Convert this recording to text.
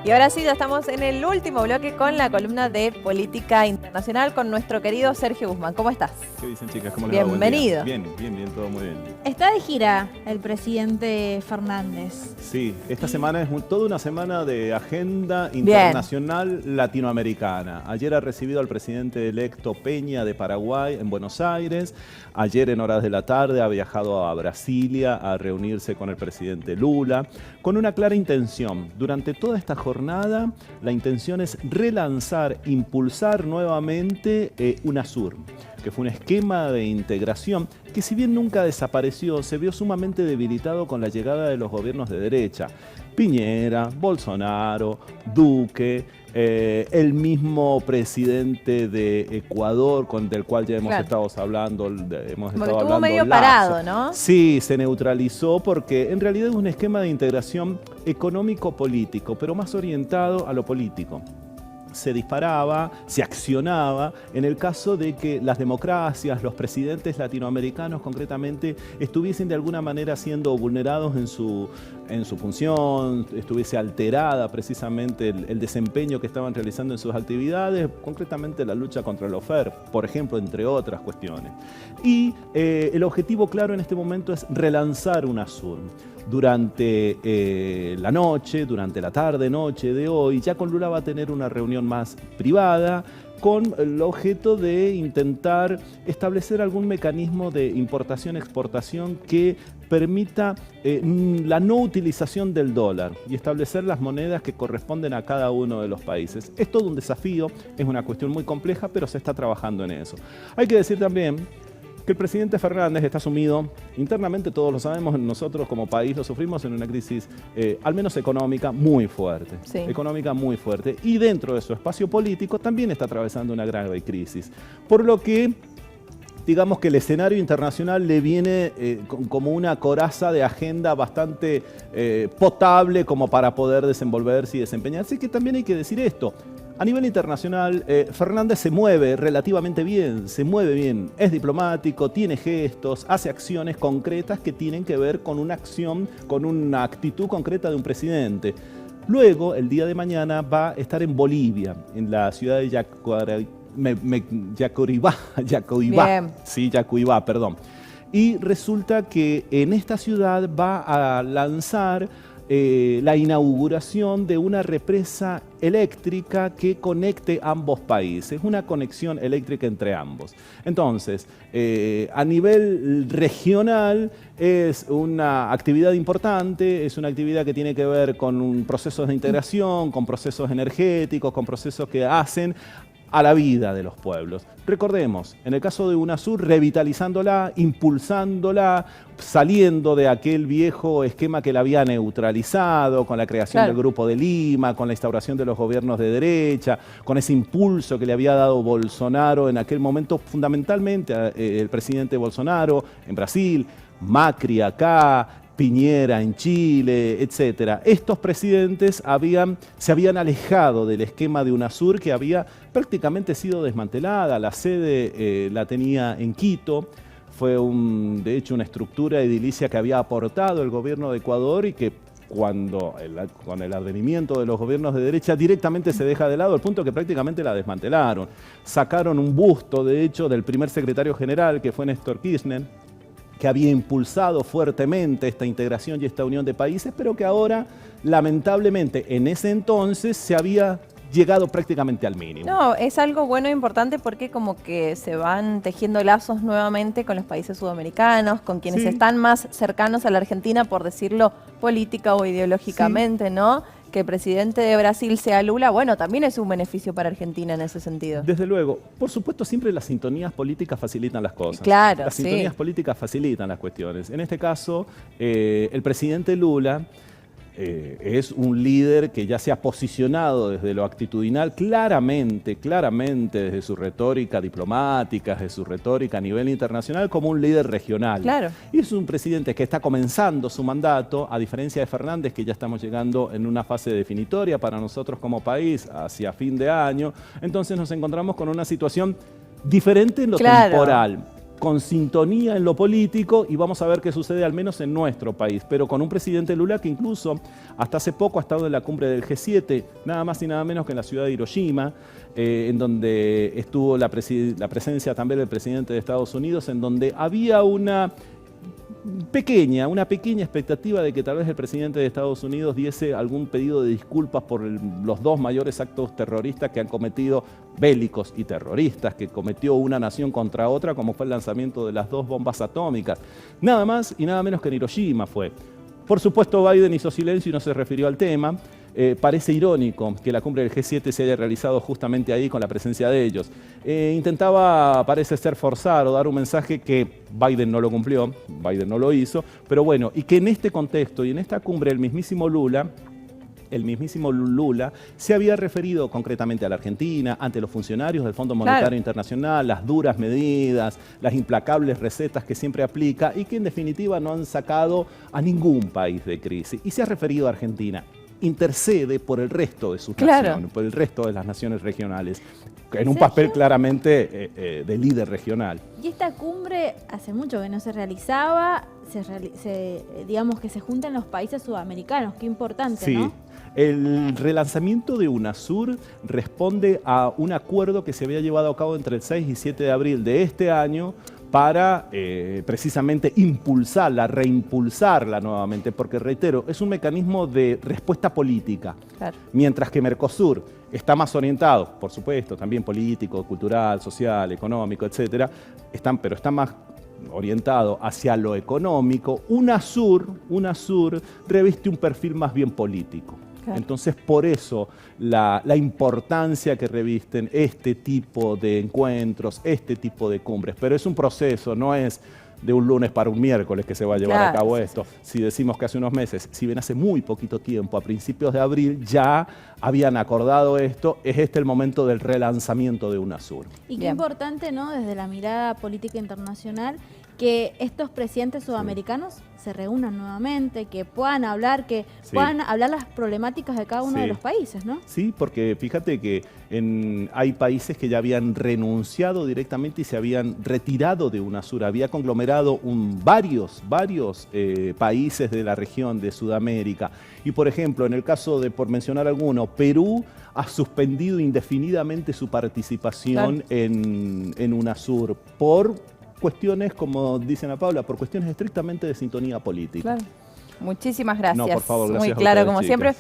Y ahora sí, ya estamos en el último bloque con la columna de política internacional con nuestro querido Sergio Guzmán. ¿Cómo estás? ¿Qué dicen, chicas? ¿Cómo les va? Bienvenido. Bien, todo muy bien. Está de gira el presidente Fernández. Sí, esta semana es toda una semana de agenda internacional latinoamericana. Ayer ha recibido al presidente electo Peña de Paraguay en Buenos Aires. Ayer en horas de la tarde ha viajado a Brasilia a reunirse con el presidente Lula con una clara intención. Durante toda esta jornada la intención es relanzar, impulsar nuevamente UNASUR, que fue un esquema de integración que, si bien nunca desapareció, se vio sumamente debilitado con la llegada de los gobiernos de derecha. Piñera, Bolsonaro, Duque, el mismo presidente de Ecuador, del cual ya hemos estado hablando. Estuvo medio parado, ¿no? Sí, se neutralizó porque en realidad es un esquema de integración económico-político, pero más orientado a lo político. Se disparaba, se accionaba en el caso de que las democracias, los presidentes latinoamericanos concretamente, estuviesen de alguna manera siendo vulnerados en su función, estuviese alterada precisamente el desempeño que estaban realizando en sus actividades, concretamente la lucha contra el lawfare, por ejemplo, entre otras cuestiones. Y el objetivo claro en este momento es relanzar UNASUR. Durante la noche, durante la tarde-noche de hoy, ya con Lula va a tener una reunión más privada con el objeto de intentar establecer algún mecanismo de importación-exportación que permita la no utilización del dólar y establecer las monedas que corresponden a cada uno de los países. Es todo un desafío, es una cuestión muy compleja, pero se está trabajando en eso. Hay que decir también que el presidente Fernández está sumido, internamente todos lo sabemos, nosotros como país lo sufrimos en una crisis, al menos económica, muy fuerte. Sí. Económica muy fuerte. Y dentro de su espacio político también está atravesando una grave crisis. Por lo que, digamos que el escenario internacional le viene como una coraza de agenda bastante potable como para poder desenvolverse y desempeñarse. Y que también hay que decir esto. A nivel internacional, Fernández se mueve relativamente bien, se mueve bien, es diplomático, tiene gestos, hace acciones concretas que tienen que ver con una acción, con una actitud concreta de un presidente. Luego, el día de mañana, va a estar en Bolivia, en la ciudad de Yacuibá, perdón. Y resulta que en esta ciudad va a lanzar la inauguración de una represa eléctrica que conecte ambos países, una conexión eléctrica entre ambos. Entonces, a nivel regional es una actividad importante, es una actividad que tiene que ver con procesos de integración, con procesos energéticos, con procesos que hacen a la vida de los pueblos. Recordemos, en el caso de UNASUR, revitalizándola, impulsándola, saliendo de aquel viejo esquema que la había neutralizado, con la creación del Grupo de Lima, con la instauración de los gobiernos de derecha, con ese impulso que le había dado Bolsonaro en aquel momento, fundamentalmente el presidente Bolsonaro en Brasil, Macri acá, Piñera en Chile, etc. Estos presidentes se habían alejado del esquema de UNASUR, que había prácticamente sido desmantelada. La sede la tenía en Quito. Fue de hecho una estructura edilicia que había aportado el gobierno de Ecuador y que con el advenimiento de los gobiernos de derecha directamente se deja de lado, al punto que prácticamente la desmantelaron. Sacaron un busto, de hecho, del primer secretario general, que fue Néstor Kirchner, que había impulsado fuertemente esta integración y esta unión de países, pero que ahora, lamentablemente, en ese entonces se había llegado prácticamente al mínimo. No, es algo bueno e importante porque como que se van tejiendo lazos nuevamente con los países sudamericanos, con quienes están más cercanos a la Argentina, por decirlo política o ideológicamente, ¿no? Que el presidente de Brasil sea Lula, bueno, también es un beneficio para Argentina en ese sentido. Desde luego. Por supuesto, siempre las sintonías políticas facilitan las cosas. Claro, las sintonías políticas facilitan las cuestiones. En este caso, el presidente Lula es un líder que ya se ha posicionado desde lo actitudinal claramente desde su retórica diplomática, desde su retórica a nivel internacional, como un líder regional. Claro. Y es un presidente que está comenzando su mandato, a diferencia de Fernández, que ya estamos llegando en una fase definitoria para nosotros como país hacia fin de año. Entonces nos encontramos con una situación diferente en lo temporal. con sintonía en lo político y vamos a ver qué sucede al menos en nuestro país, pero con un presidente Lula que incluso hasta hace poco ha estado en la cumbre del G7, nada más y nada menos que en la ciudad de Hiroshima, en donde estuvo la presencia también del presidente de Estados Unidos, en donde había una pequeña expectativa de que tal vez el presidente de Estados Unidos diese algún pedido de disculpas por los dos mayores actos terroristas que han cometido, bélicos y terroristas, que cometió una nación contra otra, como fue el lanzamiento de las 2 bombas atómicas. Nada más y nada menos que en Hiroshima fue. Por supuesto, Biden hizo silencio y no se refirió al tema. Parece irónico que la cumbre del G7 se haya realizado justamente ahí con la presencia de ellos. Intentaba, parece ser, forzar o dar un mensaje que Biden no lo cumplió, Biden no lo hizo, pero bueno, y que en este contexto y en esta cumbre el mismísimo Lula se había referido concretamente a la Argentina, ante los funcionarios del Fondo Monetario Internacional, las duras medidas, las implacables recetas que siempre aplica y que en definitiva no han sacado a ningún país de crisis. Y se ha referido a Argentina. Intercede por el resto de sus naciones, por el resto de las naciones regionales, en un papel claramente de líder regional. Y esta cumbre hace mucho que no se realizaba, digamos que se juntan los países sudamericanos, qué importante, sí. ¿no? El relanzamiento de UNASUR responde a un acuerdo que se había llevado a cabo entre el 6 y 7 de abril de este año para precisamente impulsarla, reimpulsarla nuevamente, porque reitero, es un mecanismo de respuesta política, mientras que Mercosur está más orientado, por supuesto, también político, cultural, social, económico, etcétera, pero está más orientado hacia lo económico. UNASUR reviste un perfil más bien político. Entonces, por eso la importancia que revisten este tipo de encuentros, este tipo de cumbres. Pero es un proceso, no es de un lunes para un miércoles que se va a llevar a cabo esto. Si decimos que hace unos meses, si bien hace muy poquito tiempo, a principios de abril, ya habían acordado esto, es este el momento del relanzamiento de UNASUR. Y qué importante, ¿no?, desde la mirada política internacional, que estos presidentes sudamericanos se reúnan nuevamente, que puedan hablar, puedan hablar las problemáticas de cada uno de los países, ¿no? Sí, porque fíjate que hay países que ya habían renunciado directamente y se habían retirado de UNASUR, había conglomerado varios países de la región de Sudamérica. Y por ejemplo, en el caso de, por mencionar alguno, Perú ha suspendido indefinidamente su participación en UNASUR por cuestiones, como dice Ana Paula, por cuestiones estrictamente de sintonía política. Muchísimas gracias. No, por favor, gracias. Muy claro, como siempre.